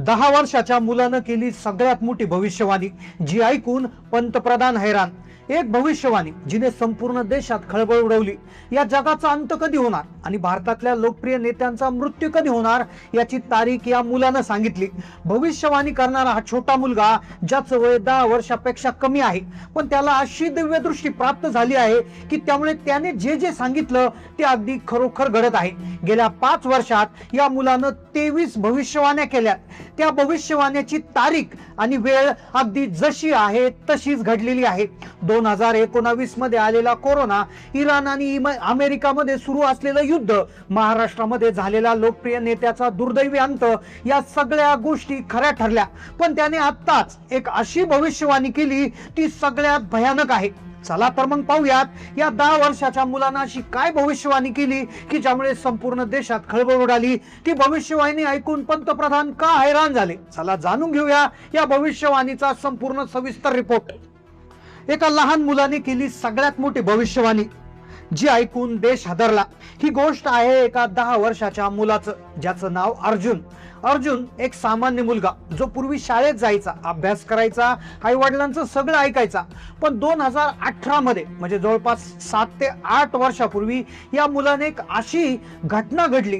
10 वर्षाच्या मुलानं केली सगळ्यात मोठी भविष्यवाणी, जी ऐकून पंतप्रधान हैराण. एक भविष्यवाणी जिने संपूर्ण देशात खळबळ उडवली. या जगाचा अंत कधी होणार आणि भारतातल्या लोकप्रिय नेत्यांचा मृत्यू कधी होणार याची तारीख या मुलानं सांगितली. भविष्यवाणी करणारा हा छोटा मुलगा, ज्याचं वय 10 वर्षापेक्षा कमी आहे, पण त्याला अशी दिव्य दृष्टी प्राप्त झाली आहे की त्यामुळे त्याने जे जे सांगितलं ते अगदी खरोखर घडत आहे. गेल्या 5 वर्षात या मुलानं 23 भविष्यवाण्या केल्या. त्या भविष्यवाण्याची तारीख आणि वेळ अगदी जशी आहे तशीच घडलेली आहे. 2019 मध्ये आलेला कोरोना, इराण आणि अमेरिकामध्ये सुरू असलेलं युद्ध, महाराष्ट्रामध्ये झालेला लोकप्रिय नेत्याचा दुर्दैवी अंत, या सगळ्या गोष्टी खऱ्या ठरल्या. पण त्याने आत्ताच एक अशी भविष्यवाणी केली ती सगळ्यात भयानक आहे. चला तर मग पाहूयात या 10 वर्षाच्या मुलानं अशी काय भविष्यवाणी केली की ज्यामुळे संपूर्ण देशात खळबळ उडाली. ती भविष्यवाणी ऐकून पंतप्रधान का हैराण झाले, चला जाणून घेऊया या भविष्यवाणीचा संपूर्ण सविस्तर रिपोर्ट. एका लहान मुलाने केली सगळ्यात मोठी भविष्यवाणी, जी ऐकून देश हादरला. ही गोष्ट आहे एका 10 वर्षाच्या मुलाचं, ज्याचं नाव अर्जुन. अर्जुन एक सामान्य मुलगा, जो पूर्वी शाळेत जायचा, अभ्यास करायचा, आई वडिलांचं सगळं ऐकायचा. पण 2018 मध्ये, म्हणजे जवळपास 7 ते 8 वर्षापूर्वी, या मुलाने एक अशी घटना घडली,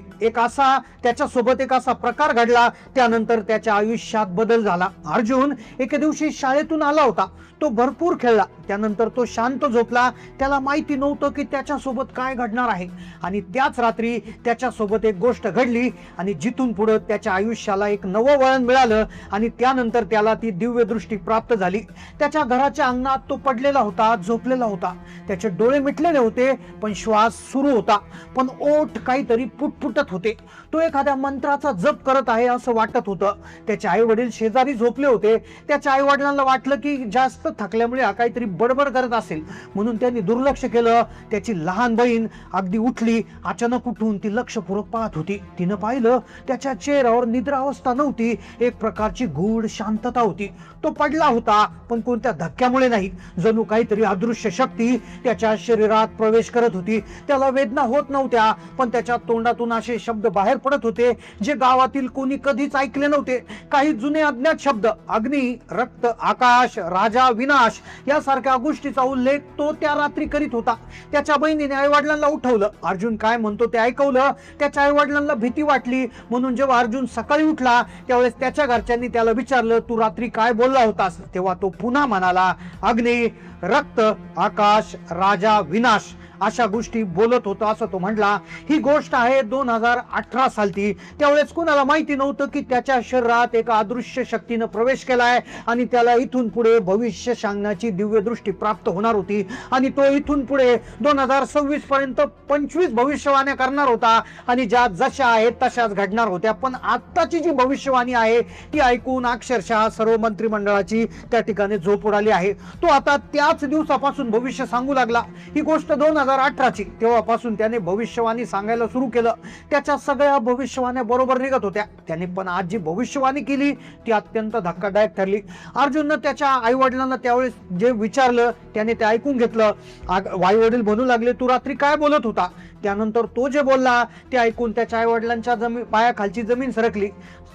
त्याच्यासोबत एक असा प्रकार घडला, त्यानंतर त्याच्या आयुष्यात बदल झाला. अर्जुन एके दिवशी शाळेतून आला होता. तो भरपूर खेळला, त्यानंतर तो शांत झोपला. त्याला माहिती नव्हतं की त्याच्यासोबत काय घडणार आहे. आणि त्याच रात्री त्याच्यासोबत एक गोष्ट घडली आणि जिथून पुढे त्याच्या आयुष्याला एक नवं वळण मिळालं. आणि त्यानंतर त्याला ती दिव्य दृष्टी प्राप्त झाली. त्याच्या घराच्या अंगणात तो पडलेला होता, झोपलेला होता. त्याचे डोळे मिटलेले होते, पण श्वास सुरू होता, पण ओठ काहीतरी पुटपुटत होते. तो एखाद्या मंत्राचा जप करत आहे असं वाटत होतं. त्याचे आई वडील शेजारी झोपले होते. त्याच्या आई वडिलांना वाटलं की जास्त थकल्यामुळे हा काहीतरी बडबड करत असेल, म्हणून त्यांनी दुर्लक्ष केलं. त्याची लहान बहीण अगदी उठली. अचानक उठून ती लक्षपूर्वक पाहत होती. तिनं पाहिलं त्याच्या चेहऱ्यावर निद्रावस्था नव्हती, एक प्रकारची गूढ शांतता होती. तो पडला होता, पण कोणत्या धक्क्यामुळे नाही. जणू काहीतरी अदृश्य शक्ती त्याच्या शरीरात प्रवेश करत होती. त्याला वेदना होत नव्हत्या, पण त्याच्या तोंडातून असे शब्द बाहेर पडत होते जे गावातील कोणी कधीच ऐकले नव्हते. काही जुने अज्ञात शब्द, अग्नी, रक्त, आकाश, राजा, विनाश यासारख्या गोष्टीचा उल्लेख तो त्या रात्री करीत होता. त्याच्या बहिणीने आई वडिलांना उठवलं. अर्जुन काय म्हणतो ते ऐकवलं. त्याच्या आई वडिलांना भीती वाटली, म्हणून जेव्हा अर्जुन सकाळी उठला त्यावेळेस त्याच्या घरच्यांनी त्याला विचारलं, तू रात्री काय बोलला होतास? तेव्हा तो पुन्हा म्हणाला, अग्नी, रक्त, आकाश, राजा, विनाश अशा गोष्टी बोलत होता असं तो म्हटला. ही गोष्ट आहे 2018 सालची. त्यावेळेस कुणाला माहिती नव्हतं की त्याच्या शरीरात एका अदृश्य शक्तीनं प्रवेश केलाय आणि त्याला इथून पुढे भविष्य सांगण्याची दिव्य दृष्टी प्राप्त होणार होती. आणि तो इथून पुढे 2026 पर्यंत 25 भविष्यवाण्या करणार होता आणि ज्या जशा आहेत तशाच घडणार होत्या. पण आत्ताची जी भविष्यवाणी आहे ती ऐकून अक्षरशः सर्व मंत्रिमंडळाची त्या ठिकाणी झोप उडाली आहे. तो आता त्याच दिवसापासून भविष्य सांगू लागला. ही गोष्ट 2018ची. तेव्हापासून त्याने भविष्यवाणी सांगायला सुरू केलं. त्याच्या सगळ्या भविष्यवाण्या बरोबर निघत होत्या. त्याने पण आज जी भविष्यवाणी केली ती अत्यंत धक्कादायक ठरली. अर्जुननं त्याच्या आई वडिलांना त्यावेळेस जे विचारलं त्याने ते ऐकून घेतलं. आई वडील म्हणू लागले, तू रात्री काय बोलत होता? त्यानंतर तो जे बोलला ते ऐकून त्याच्या आई वडिलांच्या पायाखालची जमीन सरकली.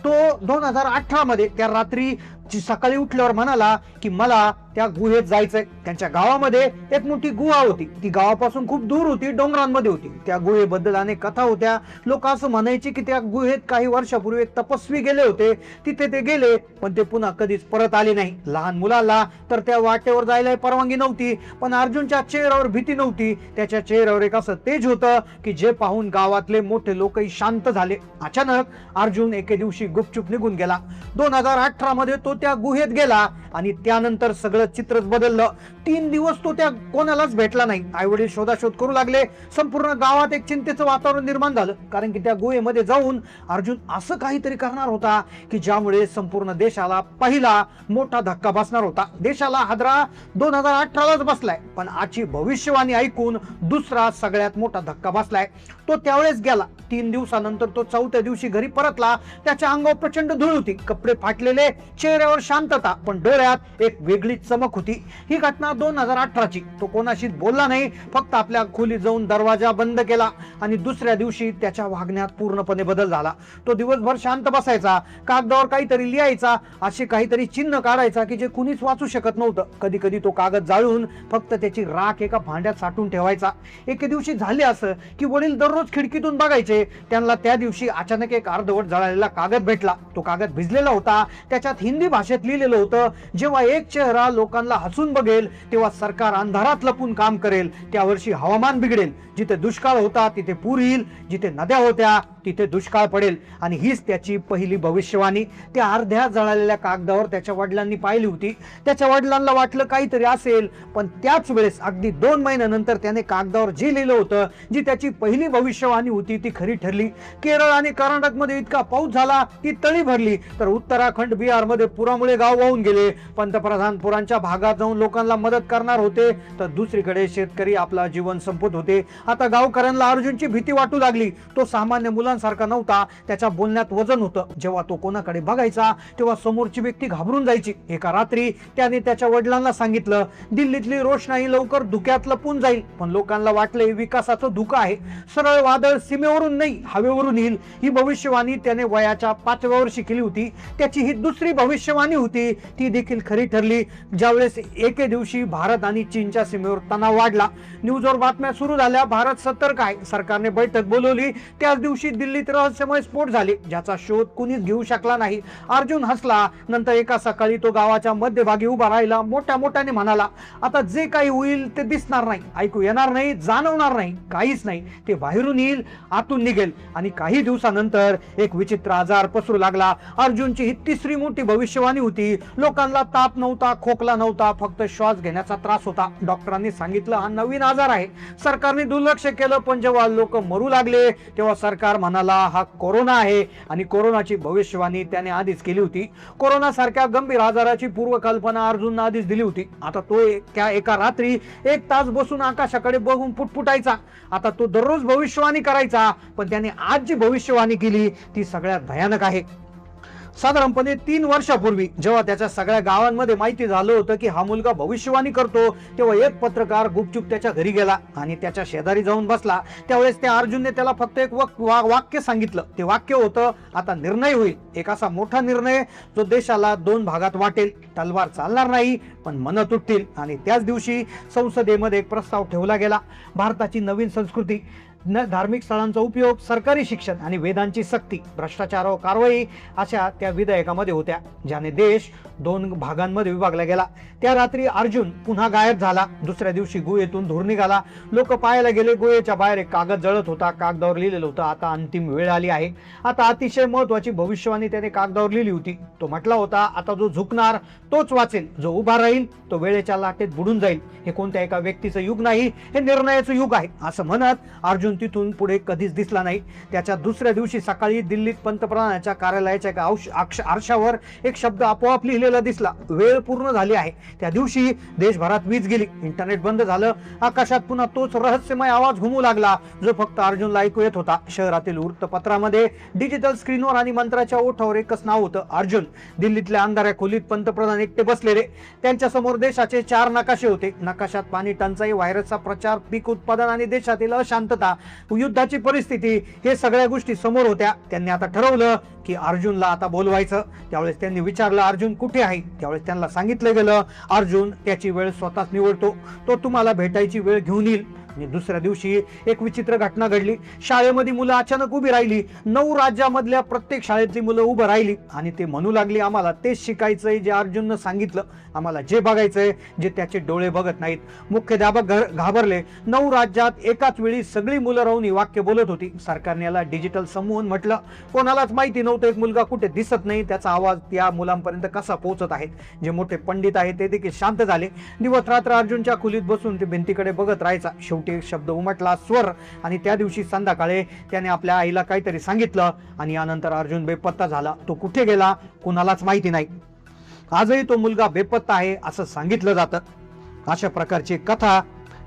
तो 2018 मध्ये त्या रात्री सकाळी उठल्यावर म्हणाला की मला त्या गुहेत जायचंय. त्यांच्या गावामध्ये एक मोठी गुहा होती. ती गावापासून खूप दूर होती, डोंगरांमध्ये होती. त्या गुहेबद्दल अनेक कथा होत्या. लोक असं म्हणायचे की त्या गुहेत काही वर्षापूर्वी एक तपस्वी गेले होते. तिथे ते गेले, पण ते पुन्हा कधीच परत आले नाही. लहान मुलाला तर त्या वाटेवर जायला परवानगी नव्हती, पण अर्जुनच्या चेहऱ्यावर भीती नव्हती. त्याच्या चेहऱ्यावर एक असं तेज होतं की जे पाहून गावातले मोठे लोकही शांत झाले. अचानक अर्जुन एके दिवशी गुपचूप निघून गेला. 2018 मध्ये तो त्या गुहेत गेला आणि त्यानंतर सगळं चित्रच बदललं. 3 दिवस तो त्या कोणालाच भेटला नाही. आई वडील शोधाशोध करू लागले. संपूर्ण गावात एक चिंतेचं वातावरण निर्माण झालं, कारण की त्या गुहेमध्ये जाऊन अर्जुन असं काहीतरी करणार होता की ज्यामुळे संपूर्ण देशाला पहिला मोठा धक्का बसणार होता. देशाला हादरा 2018लाच बसलाय, पण आजची भविष्यवाणी ऐकून दुसरा सगळ्यात मोठा धक्का फटका बसलाय. तो त्यावेळेस गेला. 3 दिवसानंतर तो 4थ्या दिवशी घरी परतला. त्याच्या अंगावर प्रचंड धूळ होती, कपडे फाटलेले, चेहऱ्यावर शांतता, पण डोळ्यात एक वेगळीच चमक होती. ही घटना 2018ची. तो कोणाशीच बोलला नाही, फक्त आपल्या खोलीत जाऊन दरवाजा बंद केला आणि दुसऱ्या दिवशी त्याच्या वागण्यात पूर्णपणे बदल झाला. तो दिवसभर शांत बसायचा, कागदावर काहीतरी लिहायचा, असे काहीतरी चिन्ह काढायचा की जे कुणीच वाचू शकत नव्हतं. कधी कधी तो कागद जाळून फक्त त्याची राख एका भांड्यात साठवून ठेवायचा. एके दिवशी झाले असं की वडील दररोज खिडकीतून बघायचे. त्यांना त्या दिवशी अचानक एक अर्धवट जळालेला कागद भेटला. तो कागद भिजलेला होता. त्याच्यात हिंदी भाषेत लिहिलेलं होतं, जेव्हा एक चेहरा लोकांना हसून बघेल तेव्हा सरकार अंधारात लपून काम करेल. त्या वर्षी हवामान बिघडेल. जिथे दुष्काळ होता तिथे पूर येईल, जिथे नद्या होत्या तिथे दुष्काळ पडेल. आणि हीच त्याची पहिली भविष्यवाणी त्या अर्ध्या जळालेल्या कागदावर त्याच्या वडिलांनी पाहिली होती. त्याच्या वडिलांना वाटलं काहीतरी असेल, पण त्याच वेळेस अगदी 2 महिन्यानंतर त्याने कागदावर जे लिहिलं होतं, जी त्याची पहिली भविष्यवाणी होती, ती खरी ठरली. केरळ आणि कर्नाटकमध्ये इतका पाऊस झाला की तळी भरली, तर उत्तराखंड बिहारमध्ये पुरामुळे गाव वाहून गेले. पंतप्रधान पुरांच्या भागात जाऊन लोकांना मदत करणार होते, तर दुसरीकडे शेतकरी आपला जीवन संपत होते. आता गावकऱ्यांना अर्जुनची भीती वाटू लागली. तो सामान्य मुलांसारखा नव्हता. त्याच्या बोलण्यात वजन होतं. जेव्हा तो कोणाकडे बघायचा तेव्हा समोरची व्यक्ती घाबरून जायची. एका रात्री त्याने त्याच्या वडिलांना सांगितलं, दिल्लीतली रोषणाई लवकर धुक्यात लपून जाईल. पण लोकांना वाटले विकासाचं धुकं आहे. सरळ वादळ सीमेवरून नाही हवेवरून येईल. ही भविष्यवाणी त्याने वयाच्या 5व्या वर्षी केली होती. त्याची ही दुसरी भविष्यवाणी होती. ती देखील खरी ठरली. ज्यावेळेस एके दिवशी भारत आणि चीनच्या सीमेवर तणाव वाढला, न्यूजवर बातम्या सुरू झाल्या, भारत सतर्क आहे. सरकारने बैठक बोलवली. त्याच दिवशी दिल्लीत रहस्यमय स्फोट झाले, ज्याचा शोध कुणीच घेऊ शकला नाही. अर्जुन हसला. नंतर एका सकाळी तो गावाच्या मध्यभागी उभा राहिला. मोठ्या मोठ्याने म्हणाला, आता जे काही होईल ते दिसणार नाही, ऐकू येणार नाही, जाणवणार नाही, काहीच नाही. ते बाहेरून येईल, आतून निघेल. आणि काही दिवसानंतर एक विचित्र आजार पसरू लागला. अर्जुनची ही तिसरी मोठी भविष्यवाणी होती. लोकांना ताप नव्हता, खोकला नव्हता, फक्त श्वास घेण्याचा त्रास होता. डॉक्टरांनी सांगितलं हा नवीन आजार आहे. सरकारने दुर्लक्ष केलं, पण जेव्हा लोक मरू लागले तेव्हा सरकार म्हणाला हा कोरोना आहे. आणि कोरोनाची भविष्यवाणी त्याने आधीच केली होती. कोरोना सारख्या गंभीर आजाराची पूर्वकल्पना अर्जुनने आधीच दिली होती. आता तो एका रात्री 1 तास बसून आकाशाकडे बघून पुटपुटायचा. आता तो दररोज भविष्यवाणी करायचा, पण त्याने आज जी भविष्यवाणी केली ती सगळ्यात भयानक आहे. साधारणपणे 3 वर्षापूर्वी जेव्हा त्याच्या सगळ्या गावांमध्ये माहिती झालं होतं की हा मुलगा भविष्यवाणी करतो, तेव्हा एक पत्रकार गुपचूप त्याच्या घरी गेला आणि त्याच्या शेजारी जाऊन बसला. त्यावेळेस त्या अर्जुनने त्याला फक्त एक वाक्य सांगितलं. ते वाक्य होतं, आता निर्णय होईल. एक असा मोठा निर्णय जो देशाला 2 भागात वाटेल. तलवार चालणार नाही, पण मन तुटतील. आणि त्याच दिवशी संसदेमध्ये एक प्रस्ताव ठेवला गेला. भारताची नवीन संस्कृती, धार्मिक स्थळांचा उपयोग, सरकारी शिक्षण आणि वेदांची सक्ती, भ्रष्टाचारावर कारवाई अशा त्या विधेयकामध्ये होत्या, ज्याने देश 2 भागांमध्ये विभागला गेला. त्या रात्री अर्जुन पुन्हा गायब झाला. दुसऱ्या दिवशी गुहेतून धूर निघाला. लोक पाहायला गेले. गुहेच्या बाहेर एक कागद जळत होता. कागदावर लिहिलेलं होतं, आता अंतिम वेळ आली आहे. आता अतिशय महत्वाची भविष्यवाणी त्याने कागदावर लिहिली होती. तो म्हटला होता, आता जो झुकणार तोच वाचेल, जो उभा राहील तो वेळेच्या लाटेत बुडून जाईल. हे कोणत्या एका व्यक्तीचं युग नाही, हे निर्णयाचं युग आहे. असं म्हणत अर्जुन तिथून पुढे कधीच दिसला नाही. त्याच्या दुसऱ्या दिवशी सकाळी दिल्लीत पंतप्रधानाच्या कार्यालयाच्या एका आरशावर एक शब्द आपोआप लिहिलेला दिसला, वेळ पूर्ण झाली आहे. त्या दिवशी देशभरात वीज गेली, इंटरनेट बंद झालं. आकाशात पुन्हा तोच रहस्यमय आवाज घुमू लागला, जो फक्त अर्जुनला ऐकू येत होता. शहरातील वृत्तपत्रामध्ये डिजिटल स्क्रीनवर आणि मंत्र्याच्या ओठावर एकच नाव होतं, अर्जुन. दिल्लीतल्या अंधाऱ्या खोलीत पंतप्रधान एकटे बसलेले. त्यांच्या समोर देशाचे 4 नकाशे होते. नकाशात पाणी टंचाई, व्हायरसचा प्रचार, पीक उत्पादन आणि देशातील अशांतता, युद्धाची परिस्थिती, हे सगळ्या गोष्टी समोर होत्या. त्यांनी आता ठरवलं की अर्जुनला आता बोलवायचं. त्यावेळेस त्यांनी विचारलं, अर्जुन कुठे आहे? त्यावेळेस त्यांना सांगितलं गेलं, अर्जुन त्याची वेळ स्वतःच निवडतो, तो तुम्हाला भेटायची वेळ घेऊन येईल. आणि दुसऱ्या दिवशी एक विचित्र घटना घडली. शाळेमध्ये मुलं अचानक उभी राहिली. 9 राज्यामधल्या प्रत्येक शाळेतली मुलं उभं राहिली आणि ते म्हणू लागली, आम्हाला तेच शिकायचंय जे अर्जुननं सांगितलं, आम्हाला जे बघायचंय जे त्याचे डोळे बघत नाहीत. मुख्याध्यापक घाबरले. 9 राज्यात एकाच वेळी सगळी मुलं राहून ही वाक्य बोलत होती. सरकारने याला डिजिटल संमोहन म्हटलं. कोणालाच माहिती नव्हतं एक मुलगा कुठे दिसत नाही, त्याचा आवाज त्या मुलांपर्यंत कसा पोहोचत आहे. जे मोठे पंडित आहेत ते देखील शांत झाले. दिवस रात्र अर्जुनच्या खोलीत बसून ते भिंतीकडे बघत राहायचा. शेवटी एक शब्द उमटला, स्वर. आणि त्या दिवशी संध्याकाळी त्याने आपल्या आईला काहीतरी सांगितलं आणि यानंतर अर्जुन बेपत्ता झाला. तो कुठे गेला कुणालाच माहिती नाही. आजही तो मुलगा बेपत्ता आहे असं सांगितलं जातं. अशा प्रकारची कथा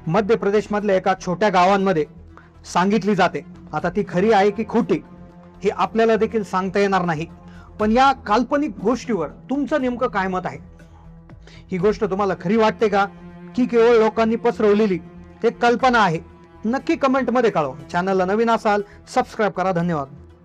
मध्य प्रदेश मधल्या एका छोट्या गावांमध्ये सांगितली जाते. आता ती खरी आहे की खोटी हे आपल्याला देखील सांगता येणार नाही. पण या काल्पनिक गोष्टीवर तुमचं नेमकं काय मत आहे? ही गोष्ट तुम्हाला खरी वाटते का, की केवळ लोकांनी पसरवलेली एक कल्पना आहे? नक्की कमेंट मध्ये कळवा. चॅनलला नवीन असाल सबस्क्राईब करा. धन्यवाद.